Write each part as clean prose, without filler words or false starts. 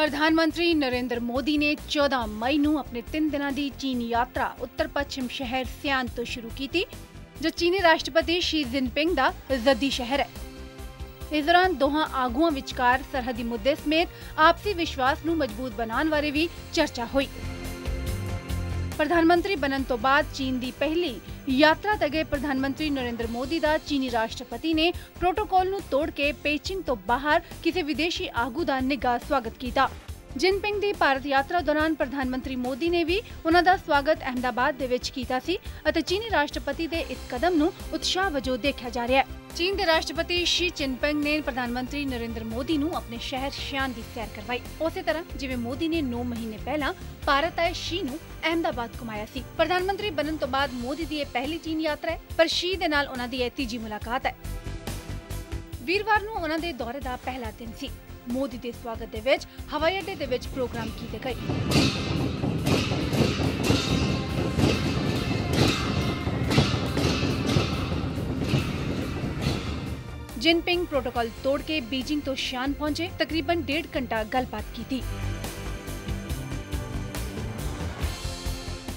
प्रधानमंत्री नरेंद्र मोदी ने 14 मई ਨੂੰ अपने 3 ਦਿਨਾਂ ਦੀ ਚੀਨ ਯਾਤਰਾ ਉੱਤਰ ਪੱਛਮ ਸ਼ਹਿਰ ਸਿਆਨ ਤੋਂ ਸ਼ੁਰੂ ਕੀਤੀ, ਜੋ ਚੀਨੀ ਰਾਸ਼ਟਰਪਤੀ ਸ਼ੀ ਜਿਨਪਿੰਗ ਦਾ ਜ਼ੱਦੀ ਸ਼ਹਿਰ ਹੈ। इस दौरान दोहां आगुआं विचकार सरहदी मुद्दे समेत आपसी विश्वास ਨੂੰ मजबूत बनाने बारे भी चर्चा हुई। प्रधानमंत्री बनने तो बाद चीन की पहली यात्रा ते गए प्रधानमंत्री नरेंद्र मोदी का चीनी राष्ट्रपति ने प्रोटोकॉल ਨੂੰ तोड़ के पेचिंग तो बाहर किसी विदेशी आगू का निगाह स्वागत किया। जिनपिंग की भारत यात्रा दौरान प्रधानमंत्री मोदी ने भी उन्हां दा स्वागत अहमदाबाद दे विच कीता सी अते चीनी राष्ट्रपति के इस कदम नूं उत्साह वजों देखा जा रहा है। चीन के राष्ट्रपति शी जिनपिंग ने प्रधानमंत्री नरेंद्र मोदी नूं अपने शहर शियान की सैर करवाई। उसी तरह जिवें मोदी ने 9 महीने पहला भारत आए शी नूं अहमदाबाद घुमाया सी। प्रधानमंत्री बनने तो बाद मोदी की यह पहली चीन यात्रा है, पर शी दे नाल उन्हां दी यह तीजी मुलाकात है। वीरवार नूं उन्हां दे दौरे का पहला दिन सी। मोदी के स्वागत दे विच हवाई अड्डे दे विच प्रोग्राम कीते गए। जिनपिंग प्रोटोकॉल तोड़ के बीजिंग तो शियान पहुंचे, तकरीबन 1.5 घंटा गलबात की थी।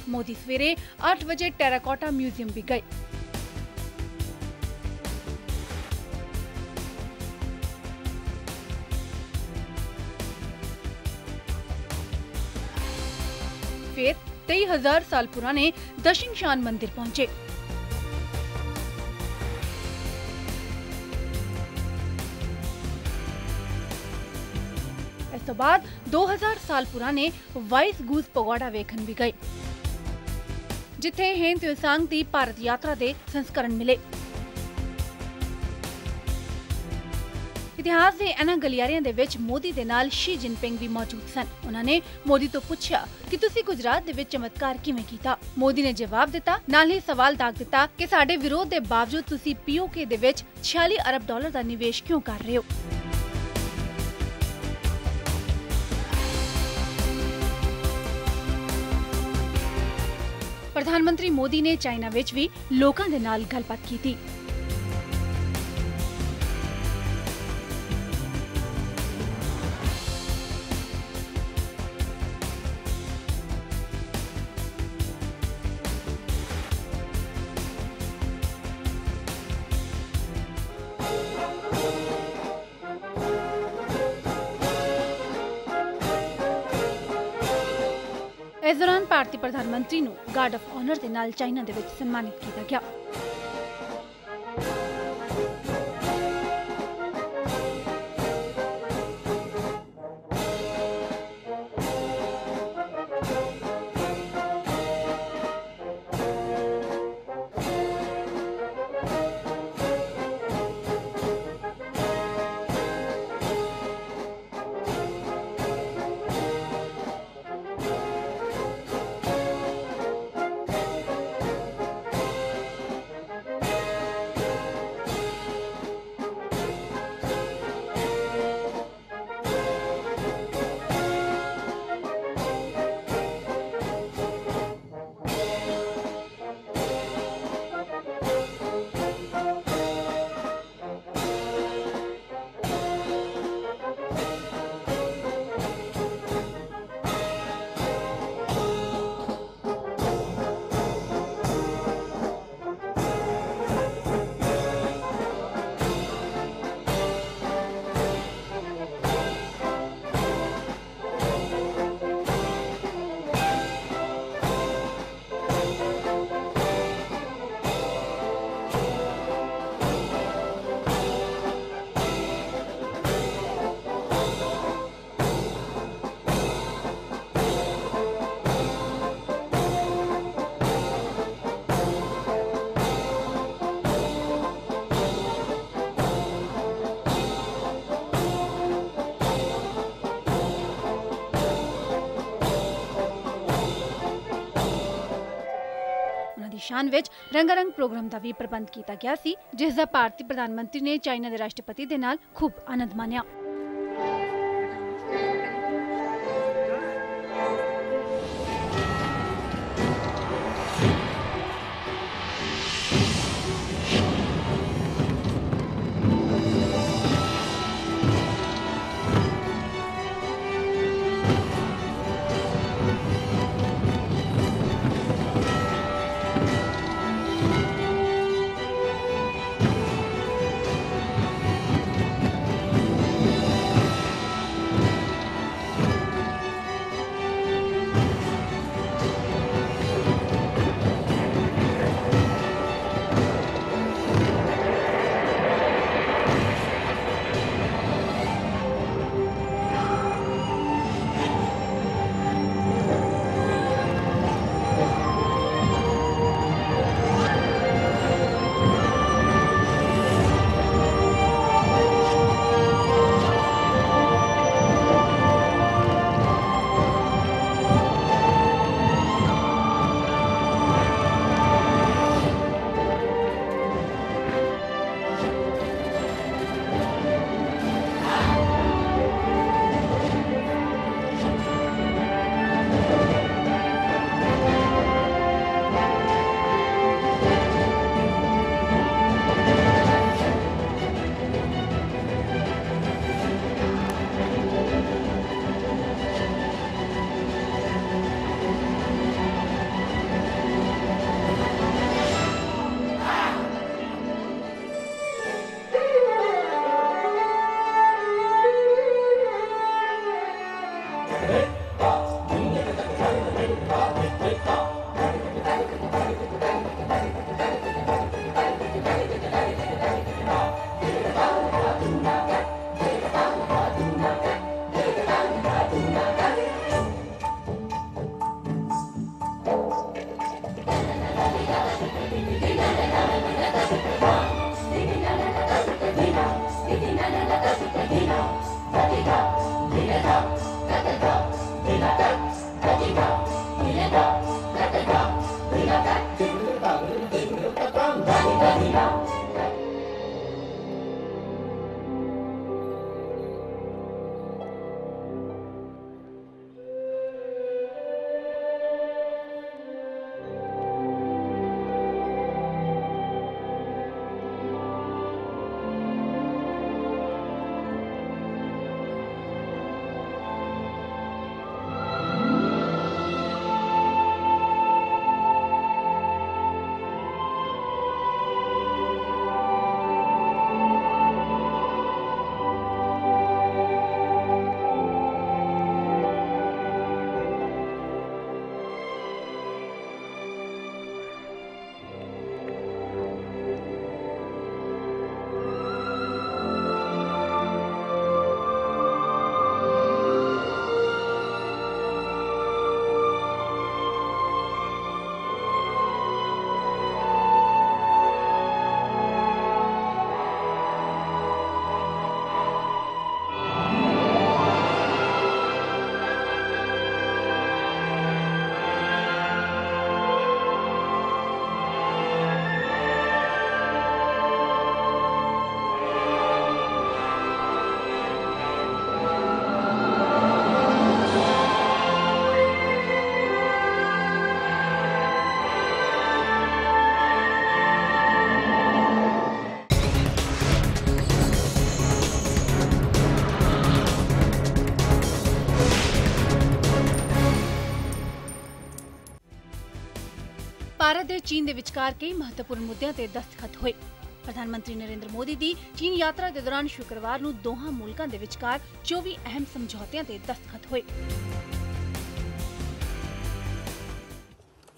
मोदी सवेरे 8 बजे टेराकोटा म्यूजियम भी गए। फिर 23,000 साल पुराने दशिंशान मंदिर पहुंचे। इस तो बाद 2000 साल पुराने वाइस गूस पगोड़ा वेखन भी गए, जिथे हेन त्योसांग की भारत यात्रा के संस्करण मिले। इतिहास के इन्हां गलियारियां दे विच मोदी दे नाल शी जिनपिंग भी मौजूद सन। उन्होंने मोदी तो पूछा कि तुसी गुजरात दे विच चमत्कार किवें कीता। मोदी ने जवाब दिता, नाल ही सवाल दाग दिता कि साडे विरोध दे बावजूद तुसी पीओके दे विच 46 अरब डॉलर का निवेश क्यों कर रहे हो। प्रधानमंत्री मोदी ने चाइना विच भी लोकां दे नाल गलबात कीती। इस दौरान भारतीय प्रधानमंत्री नूं गार्ड ऑफ ऑनर के नाल चाइना दे विच सम्मानित किया गया। शान विच रंगारंग प्रोग्राम का भी प्रबंध किया गया सी, जिसका भारतीय प्रधानमंत्री ने चाइना के राष्ट्रपति के नाल खूब आनंद मानिया। ਭਾਰਤ ਤੇ ਚੀਨ ਦੇ ਵਿਚਕਾਰ ਕਈ ਮਹੱਤਵਪੂਰਨ ਮੁੱਦਿਆਂ ਤੇ ਦਸਤਖਤ ਹੋਏ। ਪ੍ਰਧਾਨ ਮੰਤਰੀ ਨਰਿੰਦਰ ਮੋਦੀ ਦੀ ਚੀਨ ਯਾਤਰਾ ਦੇ ਦੌਰਾਨ ਸ਼ੁੱਕਰਵਾਰ ਨੂੰ ਦੋਹਾਂ ਮੁਲਕਾਂ ਦੇ ਵਿਚਕਾਰ 24 ਅਹਿਮ ਸਮਝੌਤਿਆਂ ਤੇ ਦਸਤਖਤ ਹੋਏ।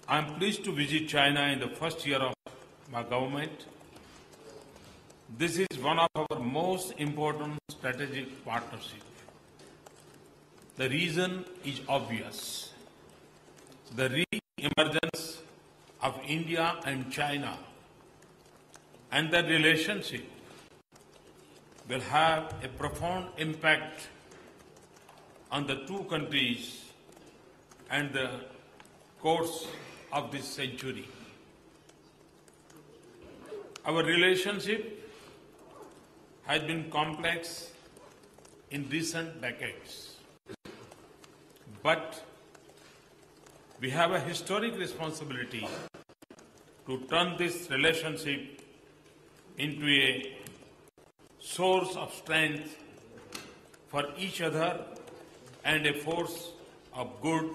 I am pleased to visit China in the first year of my government. This is one of our most important strategic partnerships. The reason is obvious. The re-emergence of India and China and their relationship will have a profound impact on the two countries and the course of this century. Our relationship has been complex in recent decades, but we have a historic responsibility to turn this relationship into a source of strength for each other and a force of good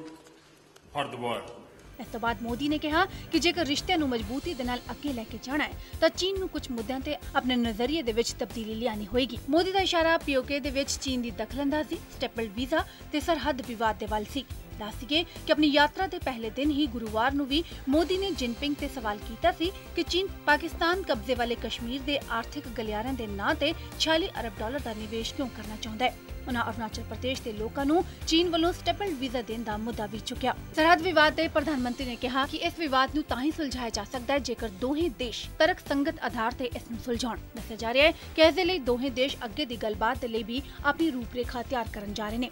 for the world. ਇਸ ਤੋਂ ਬਾਅਦ ਮੋਦੀ ਨੇ ਕਿਹਾ ਕਿ ਜੇਕਰ ਰਿਸ਼ਤਿਆਂ ਨੂੰ ਮਜ਼ਬੂਤੀ ਦੇ ਨਾਲ ਅੱਗੇ ਲੈ ਕੇ ਜਾਣਾ ਹੈ ਤਾਂ ਚੀਨ ਨੂੰ ਕੁਝ ਮੁੱਦਿਆਂ ਤੇ ਆਪਣੇ ਨਜ਼ਰੀਏ ਦੇ ਵਿੱਚ ਤਬਦੀਲੀ ਲਿਆਉਣੀ ਹੋਏਗੀ। ਮੋਦੀ ਦਾ ਇਸ਼ਾਰਾ ਪੀਓਕੇ ਦੇ ਵਿੱਚ ਚੀਨ ਦੀ ਦਖਲਅੰਦਾਜ਼ੀ, ਸਟੈਪਲਡ ਵੀਜ਼ਾ ਤੇ ਸਰਹੱਦ ਵਿਵਾਦ ਦੇ ਵੱਲ ਸੀ। ਦੱਸ ਦਈਏ ਕਿ ਆਪਣੀ ਯਾਤਰਾ ਦੇ ਪਹਿਲੇ ਦਿਨ ਹੀ ਗੁਰੂਵਾਰ ਨੂੰ ਵੀ ਮੋਦੀ ਨੇ ਜਿਨਪਿੰਗ ਤੇ ਸਵਾਲ ਕੀਤਾ ਸੀ ਕਿ ਚੀਨ ਪਾਕਿਸਤਾਨ ਕਬਜ਼ੇ ਵਾਲੇ ਕਸ਼ਮੀਰ ਦੇ ਆਰਥਿਕ ਗਲਿਆਰਿਆਂ ਦੇ ਨਾਂ ਤੇ $46 ਅਰਬ ਦਾ ਨਿਵੇਸ਼ ਕਿਉਂ ਕਰਨਾ ਚਾਹੁੰਦਾ ਹੈ। ਉਨ੍ਹਾਂ ਅਰੁਣਾਚਲ ਪ੍ਰਦੇਸ਼ ਦੇ ਲੋਕਾਂ ਨੂੰ ਚੀਨ ਵੱਲੋਂ ਸਟੈਪਲਡ ਵੀਜ਼ਾ ਦੇਣ ਦਾ ਮੁੱਦਾ ਵੀ ਚੁੱਕਿਆ। ਸਰਹੱਦ ਵਿਵਾਦ ਦੇ ਪ੍ਰਧਾਨ ਮੰਤਰੀ ਨੇ ਕਿਹਾ ਕਿ ਇਸ ਵਿਵਾਦ ਨੂੰ ਤਾਂ ਹੀ ਸੁਲਝਾਇਆ ਜਾ ਸਕਦਾ ਹੈ ਜੇਕਰ ਦੋਹੇ ਦੇਸ਼ ਤਰਕ ਸੰਗਤ ਆਧਾਰ ਤੇ ਇਸ ਨੂੰ ਸੁਲਝਾਉਣ। ਦੱਸਿਆ ਜਾ ਰਿਹਾ ਹੈ ਕਿ ਇਸ ਦੇ ਲਈ ਦੋਹੇ ਦੇਸ਼ ਅੱਗੇ ਦੀ ਗੱਲਬਾਤ ਦੇ ਲਈ ਵੀ ਆਪਣੀ ਰੂਪਰੇਖਾ ਤਿਆਰ ਕਰਨ ਜਾ ਰਹੇ ਨੇ।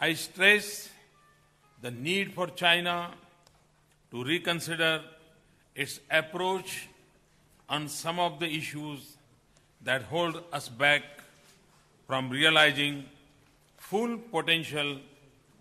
I stress the need for China to reconsider its approach on some of the issues that hold us back from realizing full potential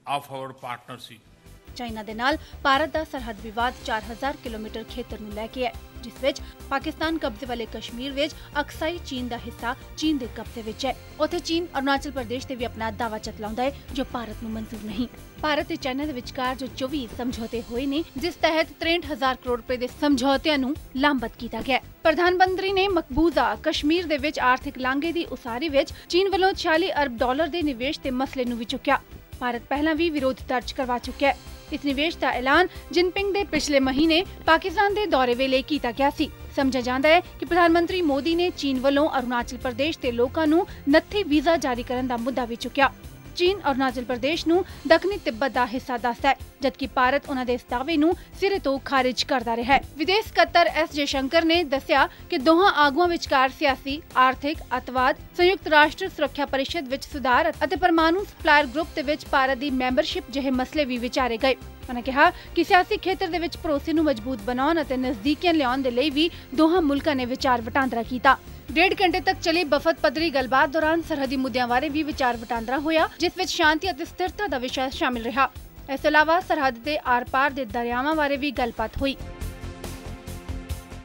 of our partnership. China ਦੇ ਨਾਲ ਭਾਰਤ ਦਾ ਸਰਹੱਦ ਵਿਵਾਦ 4000 ਕਿਲੋਮੀਟਰ ਖੇਤਰ ਨੂੰ ਲੈ ਕੇ ਹੈ, ਜਿਸ ਵਿੱਚ ਪਾਕਿਸਤਾਨ ਕਬਜ਼ੇ ਵਾਲੇ ਕਸ਼ਮੀਰ ਵਿੱਚ ਅਕਸਾਈ ਚੀਨ ਦਾ ਹਿੱਸਾ ਚੀਨ ਦੇ ਕਬਜ਼ੇ ਵਿੱਚ ਹੈ। ਉੱਥੇ ਚੀਨ ਅਰੁਣਾਚਲ ਪ੍ਰਦੇਸ਼ ਤੇ ਵੀ ਆਪਣਾ ਦਾਅਵਾ ਚਤਲਾਉਂਦਾ ਹੈ ਜੋ ਭਾਰਤ ਨੂੰ ਮਨਜ਼ੂਰ ਨਹੀਂ। ਭਾਰਤ ਤੇ ਚਾਈਨਾ ਦੇ ਵਿਚਕਾਰ ਜੋ 24 ਸਮਝੌਤੇ ਹੋਏ ਨੇ, ਜਿਸ ਤਹਿਤ 63000 ਕਰੋੜ ਰੁਪਏ ਦੇ ਸਮਝੌਤਿਆਂ ਨੂੰ ਲਾਮਬੱਧ ਕੀਤਾ ਗਿਆ। ਪ੍ਰਧਾਨ ਮੰਤਰੀ ਨੇ ਮਕਬੂਜ਼ਾ ਕਸ਼ਮੀਰ ਦੇ ਵਿੱਚ ਆਰਥਿਕ ਲਾਂਘੇ ਦੀ ਉਸਾਰੀ ਵਿੱਚ ਚੀਨ ਵੱਲੋਂ $46 ਅਰਬ ਦੇ ਨਿਵੇਸ਼ ਦੇ ਮਸਲੇ ਨੂੰ ਵੀ ਚੁੱਕਿਆ। ਭਾਰਤ ਪਹਿਲਾਂ ਵੀ ਵਿਰੋਧ ਦਰਜ ਕਰਵਾ ਚੁੱਕਿਆ ਹੈ। ਇਸ ਨਿਵੇਸ਼ ਦਾ ਐਲਾਨ ਜਿਨਪਿੰਗ ਦੇ ਪਿਛਲੇ ਮਹੀਨੇ ਪਾਕਿਸਤਾਨ ਦੇ ਦੌਰੇ ਵੇਲੇ ਕੀਤਾ ਗਿਆ ਸੀ। ਸਮਝਿਆ ਜਾਂਦਾ ਹੈ ਕਿ ਪ੍ਰਧਾਨ ਮੰਤਰੀ ਮੋਦੀ ਨੇ ਚੀਨ ਵੱਲੋਂ ਅਰੁਣਾਚਲ ਪ੍ਰਦੇਸ਼ ਦੇ ਲੋਕਾਂ ਨੂੰ ਨੱਥੀ ਵੀਜ਼ਾ ਜਾਰੀ ਕਰਨ ਦਾ ਮੁੱਦਾ ਵੀ ਚੁੱਕਿਆ। ਚੀਨ ਅਰੁਣਾਚਲ ਪ੍ਰਦੇਸ਼ ਨੂੰ ਦੱਖਣੀ ਤਿੱਬਤ ਦਾ ਹਿੱਸਾ ਦੱਸਦਾ ਹੈ, ਜਦਕਿ ਭਾਰਤ ਉਹਨਾਂ ਦੇ ਇਸ ਦਾਅਵੇ ਨੂੰ ਸਿਰੇ ਤੋਂ ਖਾਰਿਜ ਕਰਦਾ ਰਿਹਾ ਹੈ। ਵਿਦੇਸ਼ ਸਕੱਤਰ ਐਸ ਜੈਸ਼ੰਕਰ ਨੇ ਦੱਸਿਆ ਕਿ ਦੋਹਾਂ ਆਗੂਆਂ ਵਿਚਕਾਰ ਸਿਆਸੀ, ਆਰਥਿਕ, ਅੱਤਵਾਦ, ਸੰਯੁਕਤ ਰਾਸ਼ਟਰ ਸੁਰੱਖਿਆ ਪਰਿਸ਼ਦ ਵਿੱਚ ਸੁਧਾਰ ਅਤੇ ਪਰਮਾਣੂ ਸਪਲਾਇਰ ਗਰੁੱਪ ਦੇ ਵਿੱਚ ਭਾਰਤ ਦੀ ਮੈਂਬਰਸ਼ਿਪ ਜਿਹੇ ਮਸਲੇ ਵੀ ਵਿਚਾਰੇ ਗਏ। ਉਨ੍ਹਾਂ ਕਿਹਾ ਕਿ ਸਿਆਸੀ ਖੇਤਰ ਦੇ ਵਿੱਚ ਭਰੋਸੇ ਨੂੰ ਮਜ਼ਬੂਤ ਬਣਾਉਣ ਅਤੇ ਨਜ਼ਦੀਕੀਆਂ ਲਿਆਉਣ ਦੇ ਲਈ ਵੀ ਦੋਹਾਂ ਮੁਲਕਾਂ ਨੇ ਵਿਚਾਰ ਵਟਾਂਦਰਾ ਕੀਤਾ। 1.5 ਘੰਟੇ ਤੱਕ ਚੱਲੀ ਵਫਦ ਪੱਧਰੀ ਗੱਲਬਾਤ ਦੌਰਾਨ ਸਰਹੱਦੀ ਮੁੱਦਿਆਂ ਬਾਰੇ ਵੀ ਵਿਚਾਰ ਵਟਾਂਦਰਾ ਹੋਇਆ, ਜਿਸ ਵਿੱਚ ਸ਼ਾਂਤੀ ਅਤੇ ਸਥਿਰਤਾ ਦਾ ਵਿਸ਼ਾ ਸ਼ਾਮਿਲ ਰਿਹਾ। ਇਸ ਤੋਂ ਇਲਾਵਾ ਸਰਹੱਦ ਦੇ ਆਰ-ਪਾਰ ਦੇ ਦਰਿਆਵਾਂ ਬਾਰੇ ਵੀ ਗੱਲਬਾਤ ਹੋਈ।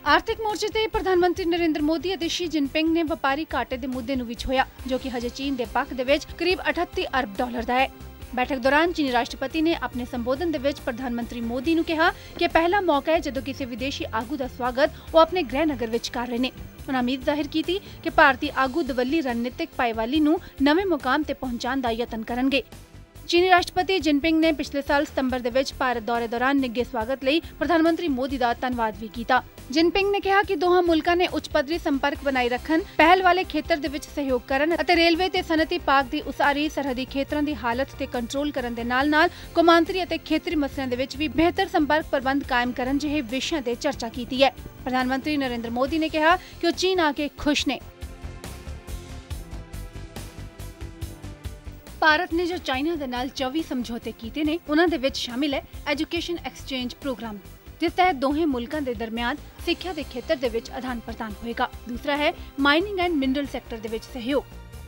ਆਰਥਿਕ ਮੋਰਚੇ ਤੇ ਪ੍ਰਧਾਨ ਮੰਤਰੀ ਨਰਿੰਦਰ ਮੋਦੀ ਅਤੇ ਸ਼ੀ ਜਿਨਪਿੰਗ ਨੇ ਵਪਾਰੀ ਘਾਟੇ ਦੇ ਮੁੱਦੇ ਨੂੰ ਵੀ ਛੋਇਆ, ਜੋ ਕਿ ਹਜੇ ਚੀਨ ਦੇ ਪੱਖ ਦੇ ਵਿੱਚ ਕਰੀਬ $38 ਅਰਬ ਦਾ ਹੈ। ਬੈਠਕ ਦੌਰਾਨ ਚੀਨੀ ਰਾਸ਼ਟਰਪਤੀ ਨੇ ਆਪਣੇ ਸੰਬੋਧਨ ਦੇ ਵਿੱਚ ਪ੍ਰਧਾਨ ਮੰਤਰੀ ਮੋਦੀ ਨੂੰ ਕਿਹਾ ਕਿ ਪਹਿਲਾ ਮੌਕਾ ਹੈ ਜਦੋਂ ਕਿਸੇ ਵਿਦੇਸ਼ੀ ਆਗੂ ਦਾ ਸਵਾਗਤ ਉਹ ਆਪਣੇ ਗ੍ਰਹਿ ਨਗਰ ਵਿੱਚ ਕਰ ਰਹੇ ਨੇ। ਉਨ੍ਹਾਂ ਉਮੀਦ ਜ਼ਾਹਿਰ ਕੀਤੀ ਕਿ ਭਾਰਤੀ ਆਗੂ ਦਵੱਲੀ ਰਣਨੀਤਿਕ ਪਾਈਵਾਲੀ ਨੂੰ ਨਵੇਂ ਮੁਕਾਮ ਤੇ ਪਹੁੰਚਾਉਣ ਦਾ ਯਤਨ ਕਰਨਗੇ। ਚੀਨੀ ਰਾਸ਼ਟਰਪਤੀ ਜਿਨਪਿੰਗ ਨੇ ਪਿਛਲੇ ਸਾਲ ਸਤੰਬਰ ਦੇ ਵਿੱਚ ਭਾਰਤ ਦੌਰੇ ਦੌਰਾਨ ਨਿੱਘੇ ਸਵਾਗਤ ਲਈ ਪ੍ਰਧਾਨ ਮੰਤਰੀ ਮੋਦੀ ਦਾ ਧੰਨਵਾਦ ਵੀ ਕੀਤਾ। ਜਿਨਪਿੰਗ ਨੇ ਕਿਹਾ ਕਿ ਦੋਹਾਂ ਮੁਲਕਾਂ ਨੇ ਉੱਚ ਪੱਧਰੀ ਸੰਪਰਕ ਬਣਾਈ ਰੱਖਣ, ਪਹਿਲ ਵਾਲੇ ਖੇਤਰ ਦੇ ਵਿੱਚ ਸਹਿਯੋਗ ਕਰਨ ਅਤੇ ਰੇਲਵੇ ਤੇ ਸਨਅਤੀ ਪਾਰਕ ਦੀ ਉਸਾਰੀ, ਸਰਹੱਦੀ ਖੇਤਰਾਂ ਦੀ ਹਾਲਤ ਤੇ ਕੰਟਰੋਲ ਕਰਨ ਦੇ ਨਾਲ-ਨਾਲ ਕੌਮਾਂਤਰੀ ਅਤੇ ਖੇਤਰੀ ਮਸਲਿਆਂ ਦੇ ਵਿੱਚ ਵੀ ਬਿਹਤਰ ਸੰਪਰਕ ਪ੍ਰਬੰਧ ਕਾਇਮ ਕਰਨ ਜਿਹੇ ਵਿਸ਼ਿਆਂ ਤੇ ਚਰਚਾ ਕੀਤੀ ਹੈ। ਪ੍ਰਧਾਨ ਮੰਤਰੀ ਨਰਿੰਦਰ ਮੋਦੀ ਨੇ ਕਿਹਾ ਕਿ ਉਹ ਚੀਨ ਆ ਕੇ ਖੁਸ਼ ਨੇ। ਭਾਰਤ ਨੇ ਜੋ ਚਾਈਨਾ ਦੇ ਨਾਲ 24 ਸਮਝੌਤੇ ਕੀਤੇ ਨੇ, ਉਹਨਾਂ ਦੇ ਵਿੱਚ ਸ਼ਾਮਿਲ ਹੈ ਐਜੂਕੇਸ਼ਨ ਐਕਸਚੇਂਜ ਪ੍ਰੋਗਰਾਮ, ਜਿਸ ਤਹਿਤ ਦੋਹੇ ਮੁਲਕਾਂ ਦੇ ਦਰਮਿਆਨ ਸਿੱਖਿਆ ਦੇ ਖੇਤਰ ਦੇ ਵਿੱਚ ਆਦਾਨ ਪ੍ਰਦਾਨ ਹੋਏਗਾ। ਦੂਸਰਾ ਹੈ ਮਾਈਨਿੰਗ ਐਂਡ ਮਿਨਰਲ ਸੈਕਟਰ ਦੇ ਵਿੱਚ ਸਹਿਯੋਗ।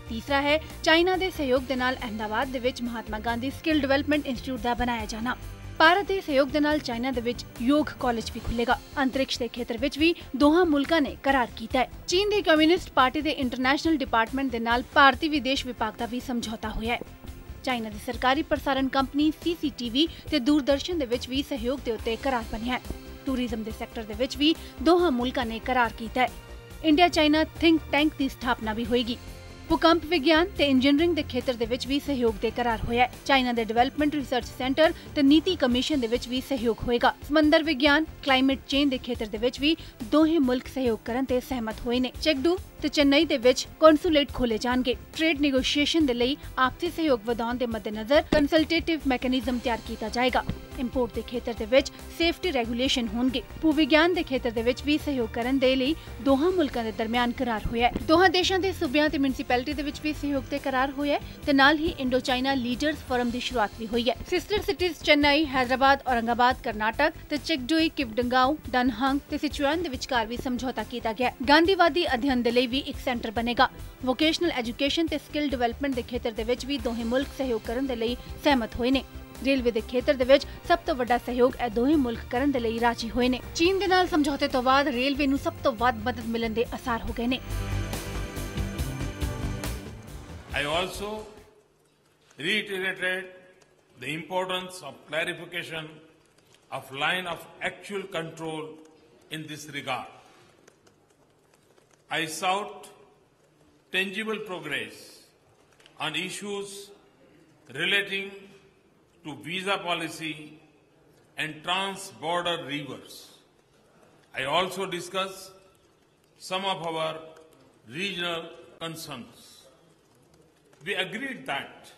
ਤੀਸਰਾ ਹੈ ਚਾਈਨਾ ਦੇ ਸਹਿਯੋਗ ਦੇ ਨਾਲ ਅਹਿਮਦਾਬਾਦ ਦੇ ਵਿੱਚ Mahatma Gandhi skill development institute ਦਾ ਬਣਾਇਆ ਜਾਣਾ। ਭਾਰਤ ਦੇ ਸਹਿਯੋਗ ਦੇ ਨਾਲ ਚਾਈਨਾ ਦੇ ਵਿੱਚ ਯੋਗ ਕਾਲਜ ਵੀ ਖੁੱਲੇਗਾ। ਅੰਤਰਿਕਸ਼ ਦੇ ਖੇਤਰ ਵਿੱਚ ਵੀ ਦੋਹਾਂ ਮੁਲਕਾਂ ਨੇ ਕਰਾਰ ਕੀਤਾ ਹੈ। ਚੀਨ ਦੀ ਕਮਿਊਨਿਸਟ ਪਾਰਟੀ ਦੇ ਇੰਟਰਨੈਸ਼ਨਲ ਡਿਪਾਰਟਮੈਂਟ ਦੇ ਨਾਲ ਭਾਰਤੀ ਵਿਦੇਸ਼ ਵਿਭਾਗ ਦਾ ਵੀ ਸਮਝੌਤਾ ਹੋਇਆ ਹੈ। ਚਾਈਨਾ ਦੀ ਸਰਕਾਰੀ ਪ੍ਰਸਾਰਣ ਕੰਪਨੀ CCTV ਤੇ ਦੂਰਦਰਸ਼ਨ ਦੇ ਵਿੱਚ ਵੀ ਸਹਿਯੋਗ ਦੇ ਉੱਤੇ ਕਰਾਰ ਬਣਿਆ ਹੈ। ਟੂਰਿਜ਼ਮ ਦੇ ਸੈਕਟਰ ਦੇ ਵਿੱਚ ਵੀ ਦੋਹਾਂ ਮੁਲਕਾਂ ਨੇ ਕਰਾਰ ਕੀਤਾ ਹੈ। ਇੰਡੀਆ ਚਾਈਨਾ ਥਿੰਕ ਟੈਂਕ ਦੀ ਸਥਾਪਨਾ ਵੀ ਹੋਏਗੀ। ਭੂਕੰਪ ਵਿਗਿਆਨ ਤੇ ਇੰਜੀਨੀਅਰਿੰਗ ਦੇ ਖੇਤਰ ਦੇ ਵਿੱਚ ਵੀ ਸਹਿਯੋਗ ਦੇ ਕਰਾਰ ਹੋਇਆ ਹੈ। ਚਾਈਨਾ ਦੇ ਡਿਵੈਲਪਮੈਂਟ ਰਿਸਰਚ ਸੈਂਟਰ ਤੇ ਨੀਤੀ ਕਮਿਸ਼ਨ ਦੇ ਵਿੱਚ ਵੀ ਸਹਿਯੋਗ ਹੋਏਗਾ। ਸਮੁੰਦਰ ਵਿਗਿਆਨ, ਕਲਾਈਮੇਟ ਚੇਂਜ ਦੇ ਖੇਤਰ ਦੇ ਵਿੱਚ ਵੀ ਦੋਹੇ ਮੁਲਕ ਸਹਿਯੋਗ ਕਰਨ ਤੇ ਸਹਿਮਤ ਹੋਏ ਨੇ। ਚੈਗਡੂ ਤੇ ਚੇਨਈ ਦੇ ਵਿੱਚ ਕੌਂਸੂਲੇਟ ਖੋਲੇ ਜਾਣਗੇ। ਟ੍ਰੇਡ ਨੈਗੋਸ਼ੀਏਸ਼ਨ ਦੇ ਲਈ ਆਪਸੀ ਸਹਿਯੋਗ ਵਧਾਉਣ ਦੇ ਮੱਦੇਨਜ਼ਰ ਕੰਸਲਟੇਟਿਵ ਮੈਕੈਨਿਜ਼ਮ ਤਿਆਰ ਕੀਤਾ ਜਾਏਗਾ। ਇੰਪੋਰਟ ਦੇ ਖੇਤਰ ਦੇ ਵਿੱਚ ਸੇਫਟੀ ਰੈਗੂਲੇਸ਼ਨ ਹੋਣਗੇ। ਭੂ ਵਿਗਿਆਨ ਦੇ ਖੇਤਰ ਦੇ ਵਿੱਚ ਵੀ ਸਹਿਯੋਗ ਕਰਨ ਦੇ ਲਈ ਦੋਹਾਂ ਮੁਲਕਾਂ ਦੇ ਦਰਮਿਆਨ ਕਰਾਰ ਹੋਇਆ ਹੈ। ਦੋਹਾਂ ਦੇਸ਼ਾਂ ਦੇ ਸੂਬਿਆਂ ਤੇ ਮਿਊਨਿਸਪੈਲਿਟੀ ਦੇ ਵਿੱਚ ਵੀ ਸਹਿਯੋਗ ਤੇ ਕਰਾਰ ਹੋਇਆ ਹੈ ਤੇ ਨਾਲ ਹੀ ਇੰਡੋ ਚਾਈਨਾ ਲੀਡਰਸ ਫੋਰਮ ਦੀ ਸ਼ੁਰੂਆਤ ਵੀ ਹੋਈ ਹੈ। ਸਿਸਟਰ ਸਿਟੀਜ਼ ਚੇਨਈ, ਹੈਦਰਾਬਾਦ, ਔਰੰਗਾਬਾਦ, ਕਰਨਾਟਕ ਤੇ ਚਿਕਡੂਈ, ਕਿਵਡੰਗਾਓ, ਡਨਹੰਗ ਤੇ ਸਿਚੁਆਨ ਦੇ ਵਿਚਕਾਰ ਵੀ ਸਮਝੌਤਾ ਕੀਤਾ ਗਿਆ। ਗਾਂਧੀਵਾਦੀ ਅਧਿਐਨ ਦੇ ਲਈ ਵੀ ਇੱਕ ਸੈਂਟਰ ਬਣੇਗਾ। ਵੋਕੇਸ਼ਨਲ ਐਜੂਕੇਸ਼ਨ ਤੇ ਸਕਿੱਲ ਡਿਵੈਲਪਮੈਂਟ ਦੇ ਖੇਤਰ ਦੇ ਵਿੱਚ ਵੀ ਦੋਹੇ ਮੁਲਕ ਸਹਿਯੋਗ ਕਰਨ ਦੇ ਲਈ ਸਹਿਮਤ ਹੋਏ ਨੇ। ਰੇਲਵੇ ਦੇ ਖੇਤਰ ਦੇ ਵਿੱਚ ਸਭ ਤੋਂ ਵੱਡਾ ਸਹਿਯੋਗ ਇਹ ਦੋਹੇ ਮੁਲਕ ਕਰਨ ਦੇ ਲਈ ਰਾਜੀ ਹੋਏ ਨੇ। ਚੀਨ ਦੇ ਨਾਲ ਸਮਝੌਤੇ ਤੋਂ ਬਾਅਦ ਰੇਲਵੇ ਨੂੰ ਸਭ ਤੋਂ ਵੱਧ ਮਦਦ ਮਿਲਣ ਦੇ ਅਸਾਰ ਹੋ ਗਏ ਨੇ। I also reiterated the importance of clarification of line of actual control in this regard. I sought tangible progress on issues relating to visa policy and trans-border rivers. I also discussed some of our regional concerns. We agreed that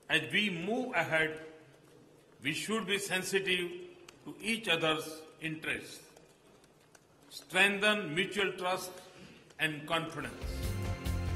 as we move ahead, we should be sensitive to each other's interests, strengthen mutual trust and confidence.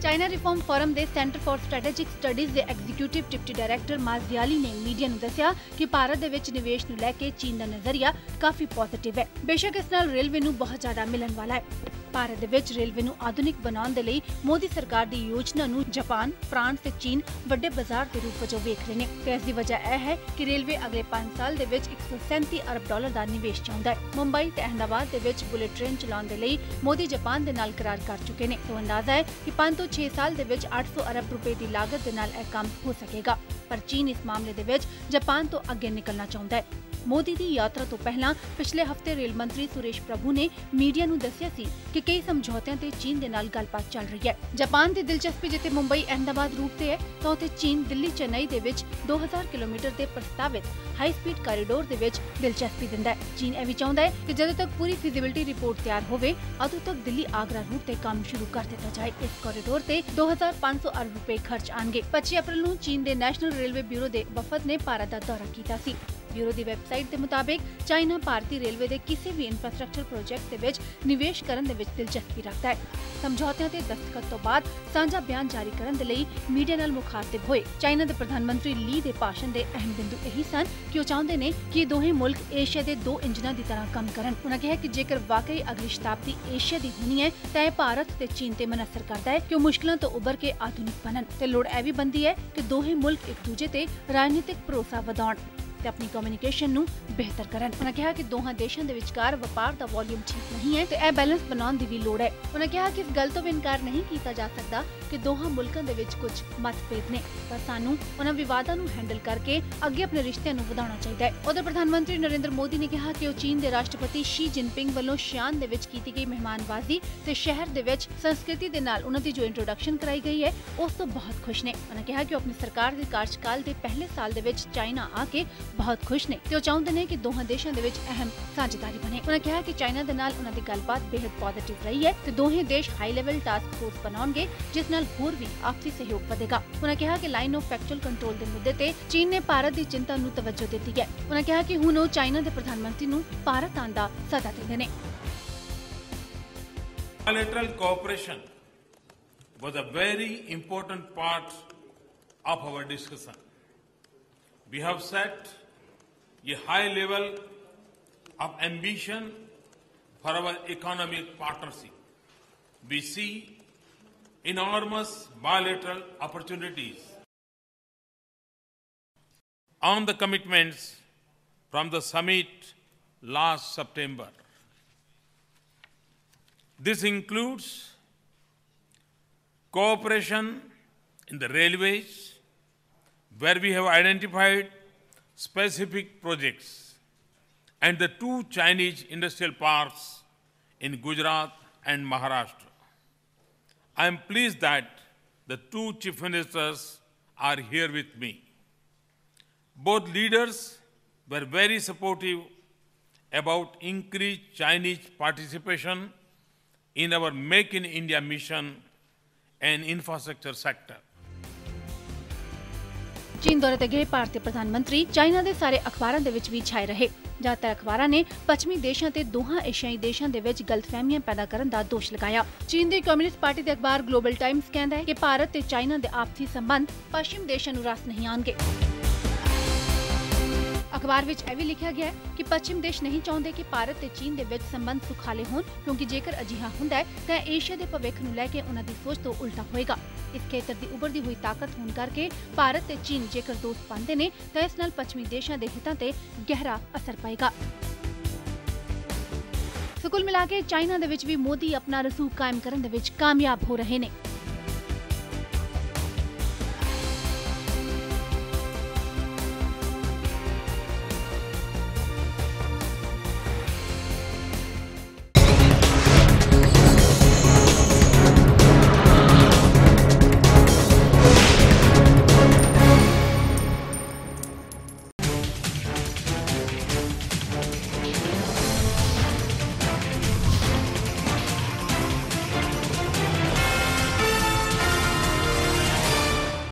China reform forum ਦੇ centre for strategic studies ਦੇ executive deputy director ਮਾਜ਼ਿਆਲੀ ਨੇ media ਨੂੰ ਦੱਸਿਆ ਕਿ ਭਾਰਤ ਦੇ ਵਿੱਚ ਨਿਵੇਸ਼ ਨੂੰ ਲੈ ਕੇ ਚੀਨ ਦਾ ਨਜ਼ਰੀਆ ਕਾਫੀ ਪੋਜ਼ਿਟਿਵ ਹੈ। ਬੇਸ਼ੱਕ ਇਸ ਨਾਲ ਰੇਲਵੇ ਨੂੰ ਬਹੁਤ ਜ਼ਿਆਦਾ ਮਿਲਣ ਵਾਲਾ ਹੈ। ਭਾਰਤ ਦੇ ਵਿੱਚ ਰੇਲਵੇ ਨੂੰ ਆਧੁਨਿਕ ਬਣਾਉਣ ਦੇ ਲਈ ਮੋਦੀ ਸਰਕਾਰ ਦੀ ਯੋਜਨਾ ਨੂੰ ਜਾਪਾਨ, ਫਰਾਂਸ ਤੇ ਚੀਨ ਵੱਡੇ ਬਾਜ਼ਾਰ ਦੇ ਰੂਪ ਵਜੋਂ ਵੇਖ ਰਹੇ ਨੇ ਤੇ ਇਸ ਦੀ ਵਜ੍ਹਾ ਇਹ ਹੈ ਕਿ ਰੇਲਵੇ ਅਗਲੇ 5 ਸਾਲ ਦੇ ਵਿੱਚ $137 ਅਰਬ ਦਾ ਨਿਵੇਸ਼ ਚਾਹੁੰਦਾ ਹੈ। ਮੁੰਬਈ ਤੇ ਅਹਿਮਦਾਬਾਦ ਦੇ ਵਿੱਚ ਬੁਲੇਟ ਟ੍ਰੇਨ ਚਲਾਉਣ ਦੇ ਲਈ ਮੋਦੀ ਜਾਪਾਨ ਦੇ ਨਾਲ ਕਰਾਰ ਕਰ ਚੁੱਕੇ ਨੇ। ਤੋਂ ਅੰਦਾਜ਼ਾ ਹੈ ਕਿ 5 ਤੋਂ 6 ਸਾਲ ਦੇ ਵਿੱਚ 800 ਅਰਬ ਰੁਪਏ ਦੀ ਲਾਗਤ ਦੇ ਨਾਲ ਇਹ ਕੰਮ ਹੋ ਸਕੇਗਾ। ਪਰ ਚੀਨ ਇਸ ਮਾਮਲੇ ਦੇ ਵਿੱਚ ਜਾਪਾਨ ਤੋਂ ਅੱਗੇ ਨਿਕਲਣਾ ਚਾਹੁੰਦਾ ਹੈ। ਮੋਦੀ ਦੀ ਯਾਤਰਾ ਤੋਂ ਪਹਿਲਾਂ ਪਿਛਲੇ ਹਫ਼ਤੇ ਰੇਲ ਮੰਤਰੀ ਸੁਰੇਸ਼ ਪ੍ਰਭੂ ਨੇ ਮੀਡੀਆ ਨੂੰ ਦੱਸਿਆ ਸੀ ਕਿ ਕਈ ਸਮਝੌਤਿਆਂ ਤੇ ਚੀਨ ਦੇ ਨਾਲ ਗੱਲਬਾਤ ਚੱਲ ਰਹੀ ਹੈ। ਜਾਪਾਨ ਦੀ ਦਿਲਚਸਪੀ ਜਿੱਥੇ ਮੁੰਬਈ ਅਹਿਮਦਾਬਾਦ ਰੂਟ ਤੇ ਹੈ ਤਾਂ ਉੱਥੇ ਚੀਨ ਦਿੱਲੀ ਚੇਨਈ ਦੇ ਵਿੱਚ 2000 ਕਿਲੋਮੀਟਰ ਦੇ ਪ੍ਰਸਤਾਵਿਤ ਹਾਈ ਸਪੀਡ ਕਾਰੀਡੋਰ ਦੇ ਵਿੱਚ ਦਿਲਚਸਪੀ ਦਿੰਦਾ ਹੈ। ਚੀਨ ਇਹ ਵੀ ਚਾਹੁੰਦਾ ਹੈ ਕਿ ਜਦੋਂ ਤੱਕ ਪੂਰੀ ਫਿਜ਼ੀਬਿਲਿਟੀ ਰਿਪੋਰਟ ਤਿਆਰ ਹੋਵੇ ਉਦੋਂ ਤੱਕ ਦਿੱਲੀ ਆਗਰਾ ਰੂਟ ਤੇ ਕੰਮ ਸ਼ੁਰੂ ਕਰ ਦਿੱਤਾ ਜਾਏ। ਇਸ ਕਾਰੀਡੋਰ ਤੇ 2500 ਅਰਬ ਰੁਪਏ ਖਰਚ ਆਣਗੇ। 25 ਅਪ੍ਰੈਲ ਨੂੰ ਚੀਨ ਦੇ ਨੈਸ਼ਨਲ ਰੇਲਵੇ ਬਿਊਰੋ ਦੇ ਵਫਦ ਨੇ ਭਾਰਤ ਦਾ ਦੌਰਾ ਕੀਤਾ ਸੀ। ਬਿਊਰੋ ਦੀ ਵੈਬਸਾਈਟ ਦੇ ਮੁਤਾਬਿਕ ਚਾਈਨਾ ਭਾਰਤੀ ਰੇਲਵੇ ਦੇ ਕਿਸੇ ਵੀ ਇਨਫਰਾਸਟ੍ਰਕਚਰ ਪ੍ਰੋਜੈਕਟ ਦੇ ਵਿੱਚ ਨਿਵੇਸ਼ ਕਰਨ ਦੇ ਵਿੱਚ ਦਿਲਚਸਪੀ ਰੱਖਦਾ ਹੈ। ਸਮਝੌਤਿਆਂ ਤੇ ਦਸਤਖਤ ਤੋਂ ਬਾਅਦ ਸਾਂਝਾ ਬਿਆਨ ਜਾਰੀ ਕਰਨ ਦੇ ਲਈ ਮੀਡੀਆ ਨਾਲ ਮੁਖਾਤਿਬ ਹੋਏ ਚਾਈਨਾ ਦੇ ਪ੍ਰਧਾਨ ਮੰਤਰੀ ਲੀ ਦੇ ਭਾਸ਼ਣ ਦੇ ਅਹਿਮ ਬਿੰਦੂ ਇਹੀ ਸਨ ਕਿ ਉਹ ਚਾਹੁੰਦੇ ਨੇ ਕਿ ਇਹ ਦੋਹੇ ਮੁਲਕ ਏਸ਼ੀਆ ਦੇ 2 ਇੰਜਨਾਂ ਦੀ ਤਰ੍ਹਾਂ ਕੰਮ ਕਰਨ। ਉਹਨਾਂ ਕਿਹਾ ਕਿ ਜੇਕਰ ਵਾਕਈ ਅਗਲੀ ਸ਼ਤਾਬਦੀ ਏਸ਼ੀਆ ਦੀ ਹੋਣੀ ਹੈ ਤਾਂ ਇਹ ਭਾਰਤ ਤੇ ਚੀਨ ਤੇ ਮਨਸਰ ਕਰਦਾ ਹੈ ਕਿ ਉਹ ਮੁਸ਼ਕਲਾਂ ਤੋਂ ਉੱਭਰ ਕੇ ਆਧੁਨਿਕ ਬਣਨ ਤੇ ਲੋੜ ਇਹ ਵੀ ਬਣਦੀ ਹੈ ਕਿ ਦੋਹੇ ਮੁਲਕ ਇੱਕ ਦੂਜੇ ਤੇ ਰਾਜਨੀਤਿਕ ਭਰੋਸਾ ਵਧਾਉਣ ਤੇ ਆਪਣੀ ਕਮਿਊਨੀਕੇਸ਼ਨ ਨੂੰ ਬਿਹਤਰ ਕਰਨ। ਉਹਨਾਂ ਕਿਹਾ ਕਿ ਦੋਹਾਂ ਦੇਸ਼ਾਂ ਦੇ ਵਿਚਕਾਰ ਵਪਾਰ ਦਾ ਵੋਲਿਊਮ ਠੀਕ ਨਹੀਂ ਹੈ ਤੇ ਇਹ ਬੈਲੈਂਸ ਬਣਾਉਣ ਦੀ ਵੀ ਲੋੜ ਹੈ। ਉਹਨਾਂ ਕਿਹਾ ਕਿ ਇਸ ਗੱਲ ਤੋਂ ਵੀ ਇਨਕਾਰ ਨਹੀਂ ਕੀਤਾ ਜਾ ਸਕਦਾ ਕਿ ਦੋਹਾਂ ਮੁਲਕਾਂ ਦੇ ਵਿੱਚ ਕੁਝ ਮਤਭੇਦ ਨੇ ਪਰ ਸਾਨੂੰ ਉਹਨਾਂ ਵਿਵਾਦਾਂ ਨੂੰ ਹੈਂਡਲ ਕਰਕੇ ਅੱਗੇ ਆਪਣੇ ਰਿਸ਼ਤਿਆਂ ਨੂੰ ਵਧਾਉਣਾ ਚਾਹੀਦਾ ਹੈ। ਉਧਰ ਪ੍ਰਧਾਨ ਮੰਤਰੀ ਨਰਿੰਦਰ ਮੋਦੀ ਨੇ ਕਿਹਾ ਕਿ ਉਹ ਚੀਨ ਦੇ ਰਾਸ਼ਟਰਪਤੀ ਸ਼ੀ ਜਿਨਪਿੰਗ ਵੱਲੋਂ ਸ਼ਿਆਨ ਦੇ ਵਿੱਚ ਕੀਤੀ ਗਈ ਮਹਿਮਾਨਬਾਜ਼ੀ ਤੇ ਸ਼ਹਿਰ ਦੇ ਵਿੱਚ ਸੰਸਕ੍ਰਿਤੀ ਦੇ ਨਾਲ ਉਹਨਾਂ ਦੀ ਜੋ ਇੰਟਰੋਡਕਸ਼ਨ ਕਰਾਈ ਗਈ ਹੈ ਉਸ ਤੋਂ ਬਹੁਤ ਖੁਸ਼ ਨੇ। ਉਹਨਾਂ ਕਿਹਾ ਕਿ ਉਹ ਆਪਣੀ ਸਰਕਾਰ ਦੇ ਕਾਰਜਕਾਲ ਦੇ ਪਹਿਲੇ ਸਾਲ ਦੇ ਵਿੱਚ ਚਾਈਨਾ ਆ ਕੇ ਬਹੁਤ ਖੁਸ਼ ਨੇ ਤੇ ਉਹ ਚਾਹੁੰਦੇ ਨੇ ਕਿ ਦੋਹਾਂ ਦੇਸ਼ਾਂ ਦੇ ਵਿੱਚ ਅਹਿਮ ਸਾਂਝੇਦਾਰੀ ਬਣੇ। ਉਹਨਾਂ ਕਿਹਾ ਕਿ ਚਾਈਨਾ ਦੇ ਨਾਲ ਉਹਨਾਂ ਦੀ ਗੱਲਬਾਤ ਬੇहद ਪੋਜ਼ਿਟਿਵ ਰਹੀ ਹੈ ਤੇ ਦੋਹੇ ਦੇਸ਼ ਹਾਈ ਲੈਵਲ ਟਾਸਕ ਫੋਰਸ ਬਣਾਉਣਗੇ ਜਿਸ ਨਾਲ ਹੋਰ ਵੀ ਆਪਸੀ ਸਹਿਯੋਗ ਵਧੇਗਾ। ਉਹਨਾਂ ਕਿਹਾ ਕਿ ਲਾਈਨ ਆਫ ਫੈਕਚੁਅਲ ਕੰਟਰੋਲ ਦੇ ਮੁੱਦੇ ਤੇ ਚੀਨ ਨੇ ਭਾਰਤ ਦੀ ਚਿੰਤਾ ਨੂੰ ਤਵੱਜੋ ਦਿੱਤੀ ਹੈ। ਉਹਨਾਂ ਕਿਹਾ ਕਿ ਹੁਣ ਉਹ ਚਾਈਨਾ ਦੇ ਪ੍ਰਧਾਨ ਮੰਤਰੀ ਨੂੰ ਭਾਰਤ ਆਉਣ ਦਾ ਸੱਦਾ ਦਿੰਦੇ ਨੇ। Bilateral cooperation was a very important part of our discussion. We have set a high level of ambition for our economic partnership. We see enormous bilateral opportunities on the commitments from the summit last September. This includes cooperation in the railways, where we have identified specific projects and the 2 Chinese industrial parks in Gujarat and Maharashtra. I am pleased that the 2 chief ministers are here with me. Both leaders were very supportive about increased Chinese participation in our Make in India mission and infrastructure sector. ਚੀਨ ਦੌਰੇ ਤੇ ਗਏ ਭਾਰਤੀ ਪ੍ਰਧਾਨ ਮੰਤਰੀ China ਦੇ ਸਾਰੇ ਅਖਬਾਰਾਂ ਦੇ ਵਿੱਚ ਵੀ ਛਾਏ ਰਹੇ। ਜ਼ਿਆਦਾਤਰ ਅਖਬਾਰਾਂ ਨੇ ਪੱਛਮੀ ਦੇਸ਼ਾਂ ਤੇ ਦੋਹਾਂ ਏਸ਼ੀਆਈ ਦੇਸ਼ਾਂ ਦੇ ਵਿੱਚ ਗਲਤਫਹਿਮੀਆਂ ਪੈਦਾ ਕਰਨ ਦਾ ਦੋਸ਼ ਲਗਾਇਆ। ਚੀਨ ਦੀ ਕਮਿਊਨਿਸਟ ਪਾਰਟੀ ਦੇ ਅਖਬਾਰ ਗਲੋਬਲ ਟਾਈਮਸ ਕਹਿੰਦਾ ਹੈ ਕਿ ਭਾਰਤ ਤੇ ਚਾਈਨਾ ਦੇ ਆਪਸੀ ਸੰਬੰਧ ਪੱਛਮੀ ਦੇਸ਼ਾਂ ਨੂੰ ਰਸ ਨਹੀਂ ਆਉਣਗੇ। ਅਖਬਾਰ ਵਿੱਚ ਇਹ ਵੀ ਲਿਖਿਆ ਗਿਆ ਹੈ ਕਿ ਪੱਛਮੀ ਦੇਸ਼ ਨਹੀਂ ਚਾਹੁੰਦੇ ਕਿ ਭਾਰਤ ਤੇ ਚੀਨ ਦੇ ਵਿੱਚ ਸੰਬੰਧ ਸੁਖਾਲੇ ਹੋਣ, ਕਿਉਂਕਿ ਜੇਕਰ ਅਜਿਹਾ ਹੁੰਦਾ ਹੈ ਤਾਂ ਏਸ਼ੀਆ ਦੇ ਭਵਿੱਖ ਨੂੰ ਲੈ ਕੇ ਉਹਨਾਂ ਦੀ ਸੋਚ ਤੋਂ ਉਲਟਾ ਹੋਏਗਾ। ਇਸ ਖੇਤਰ ਦੀ ਉੱਭਰਦੀ ਹੋਈ ਤਾਕਤ ਹੋਣ ਕਰਕੇ ਭਾਰਤ ਤੇ ਚੀਨ ਜੇਕਰ ਦੋਸਤ ਬਣਦੇ ਨੇ ਤਾਂ ਇਸ ਨਾਲ ਪੱਛਮੀ ਦੇਸ਼ਾਂ ਦੇ ਹਿੱਤਾਂ ਤੇ ਗਹਿਰਾ ਅਸਰ ਪਏਗਾ। ਸੋ ਕੁੱਲ ਮਿਲਾ ਕੇ ਚਾਈਨਾ ਦੇ ਵਿੱਚ ਵੀ ਮੋਦੀ ਆਪਣਾ ਰਸੂਖ ਕਾਇਮ ਕਰਨ ਦੇ ਵਿੱਚ ਕਾਮਯਾਬ ਹੋ ਰਹੇ ਨੇ।